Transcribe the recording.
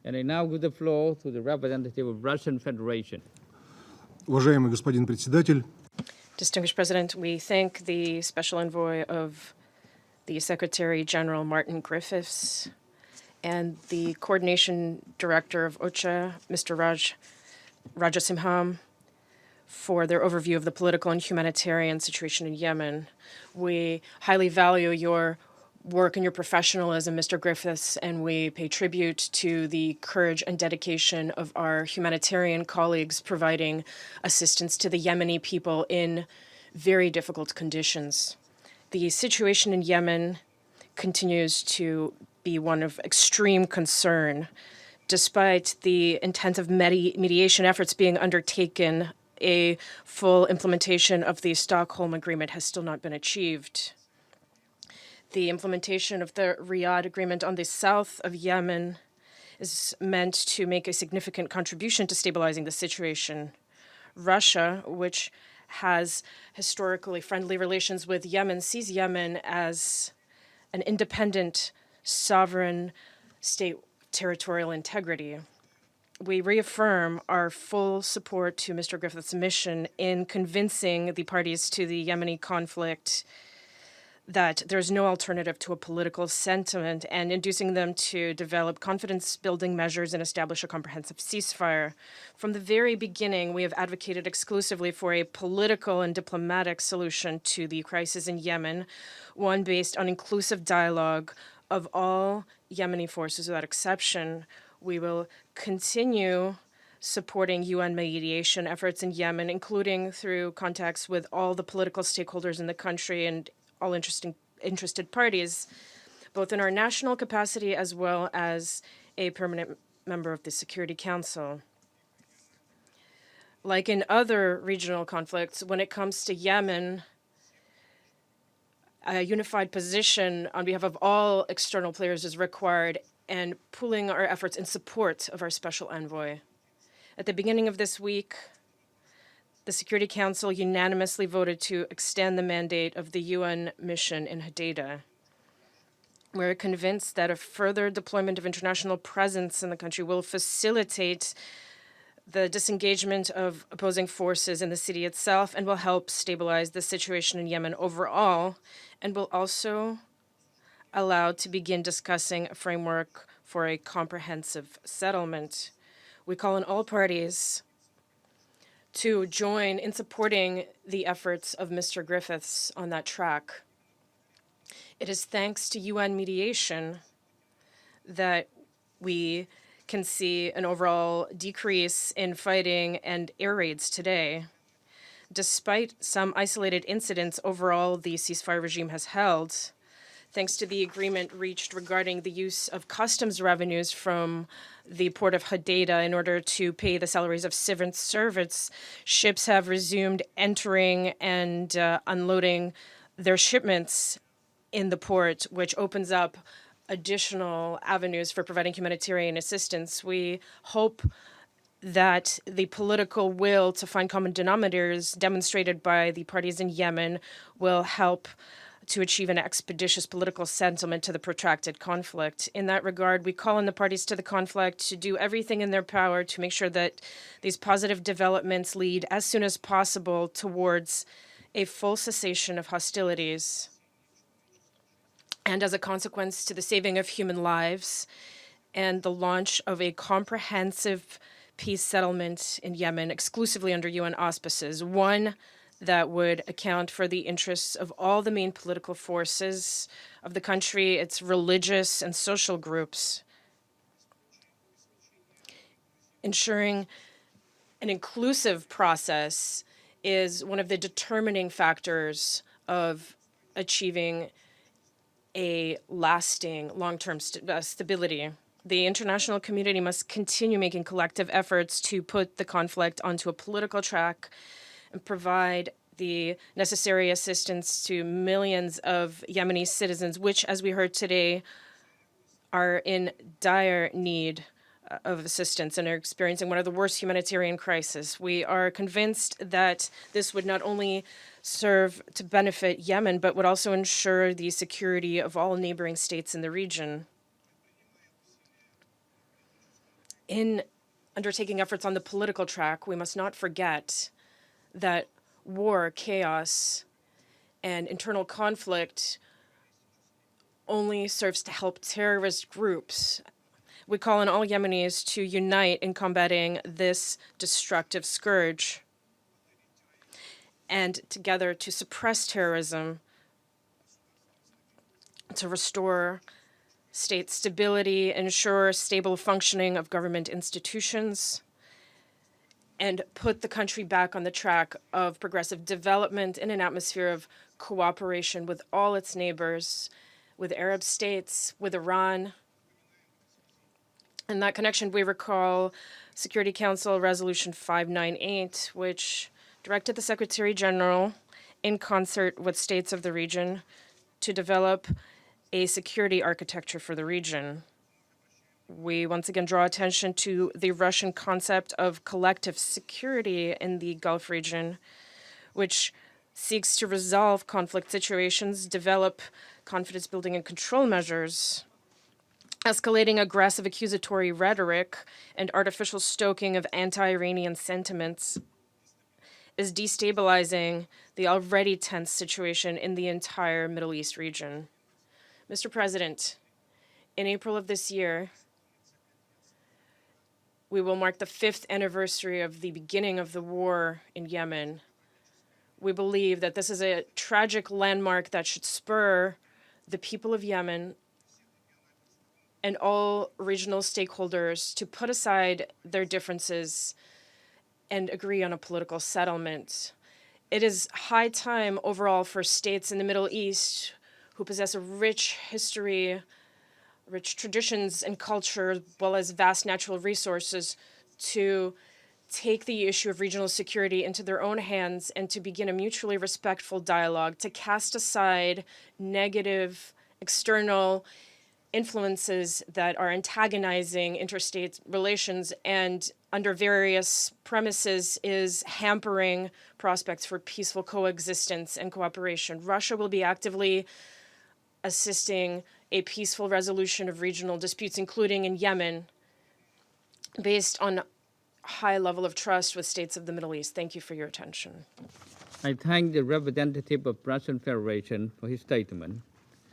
And I now give the floor to the representative of Russian Federation. Уважаемый господин председатель, Distinguished President, we thank the Special Envoy of the Secretary General Martin Griffiths and the Coordination Director of OCHA, Mr. Rajasimham, for their overview of the political and humanitarian situation in Yemen. We highly value your work and your professionalism, Mr. Griffiths, and we pay tribute to the courage and dedication of our humanitarian colleagues providing assistance to the Yemeni people in very difficult conditions. The situation in Yemen continues to be one of extreme concern. Despite the intensive mediation efforts being undertaken, a full implementation of the Stockholm Agreement has still not been achieved. The implementation of the Riyadh Agreement on the south of Yemen is meant to make a significant contribution to stabilizing the situation. Russia, which has historically friendly relations with Yemen, sees Yemen as an independent, sovereign state territorial integrity. We reaffirm our full support to Mr. Griffith's mission in convincing the parties to the Yemeni conflict that there's no alternative to a political sentiment and inducing them to develop confidence-building measures and establish a comprehensive ceasefire. From the very beginning, we have advocated exclusively for a political and diplomatic solution to the crisis in Yemen, one based on inclusive dialogue of all Yemeni forces without exception. We will continue supporting UN mediation efforts in Yemen, including through contacts with all the political stakeholders in the country and all interested parties, both in our national capacity as well as a permanent member of the Security Council. Like in other regional conflicts, when it comes to Yemen, a unified position on behalf of all external players is required, and pooling our efforts in support of our special envoy. At the beginning of this week, the Security Council unanimously voted to extend the mandate of the UN mission in Hodeidah. We're convinced that a further deployment of international presence in the country will facilitate the disengagement of opposing forces in the city itself and will help stabilize the situation in Yemen overall, and will also allow to begin discussing a framework for a comprehensive settlement. We call on all parties to join in supporting the efforts of Mr. Griffiths on that track. It is thanks to UN mediation that we can see an overall decrease in fighting and air raids today. Despite some isolated incidents, overall the ceasefire regime has held. Thanks to the agreement reached regarding the use of customs revenues from the port of Hodeidah in order to pay the salaries of civil servants, ships have resumed entering and unloading their shipments in the port, which opens up additional avenues for providing humanitarian assistance. We hope that the political will to find common denominators demonstrated by the parties in Yemen will help to achieve an expeditious political settlement to the protracted conflict. In that regard, we call on the parties to the conflict to do everything in their power to make sure that these positive developments lead as soon as possible towards a full cessation of hostilities, and as a consequence to the saving of human lives and the launch of a comprehensive peace settlement in Yemen exclusively under UN auspices, one that would account for the interests of all the main political forces of the country, its religious and social groups, ensuring an inclusive process is one of the determining factors of achieving a lasting long-term stability. The international community must continue making collective efforts to put the conflict onto a political track and provide the necessary assistance to millions of Yemeni citizens, which, as we heard today, are in dire need of assistance and are experiencing one of the worst humanitarian crises. We are convinced that this would not only serve to benefit Yemen, but would also ensure the security of all neighboring states in the region. In undertaking efforts on the political track, we must not forget that war, chaos, and internal conflict only serves to help terrorist groups. We call on all Yemenis to unite in combating this destructive scourge and together to suppress terrorism, to restore state stability, ensure stable functioning of government institutions, and put the country back on the track of progressive development in an atmosphere of cooperation with all its neighbors, with Arab states, with Iran. In that connection, we recall Security Council Resolution 598, which directed the Secretary General, in concert with states of the region, to develop a security architecture for the region. We once again draw attention to the Russian concept of collective security in the Gulf region, which seeks to resolve conflict situations, develop confidence building and control measures. Escalating aggressive accusatory rhetoric and artificial stoking of anti-Iranian sentiments is destabilizing the already tense situation in the entire Middle East region. Mr. President, in April of this year, we will mark the 5th anniversary of the beginning of the war in Yemen. We believe that this is a tragic landmark that should spur the people of Yemen and all regional stakeholders to put aside their differences and agree on a political settlement. It is high time overall for states in the Middle East who possess a rich history, rich traditions and culture, as well as vast natural resources, to take the issue of regional security into their own hands and to begin a mutually respectful dialogue, to cast aside negative external influences that are antagonizing interstate relations and under various premises is hampering prospects for peaceful coexistence and cooperation. Russia will be actively assisting a peaceful resolution of regional disputes, including in Yemen, based on high level of trust with states of the Middle East. Thank you for your attention. I thank the representative of Russian Federation for his statement.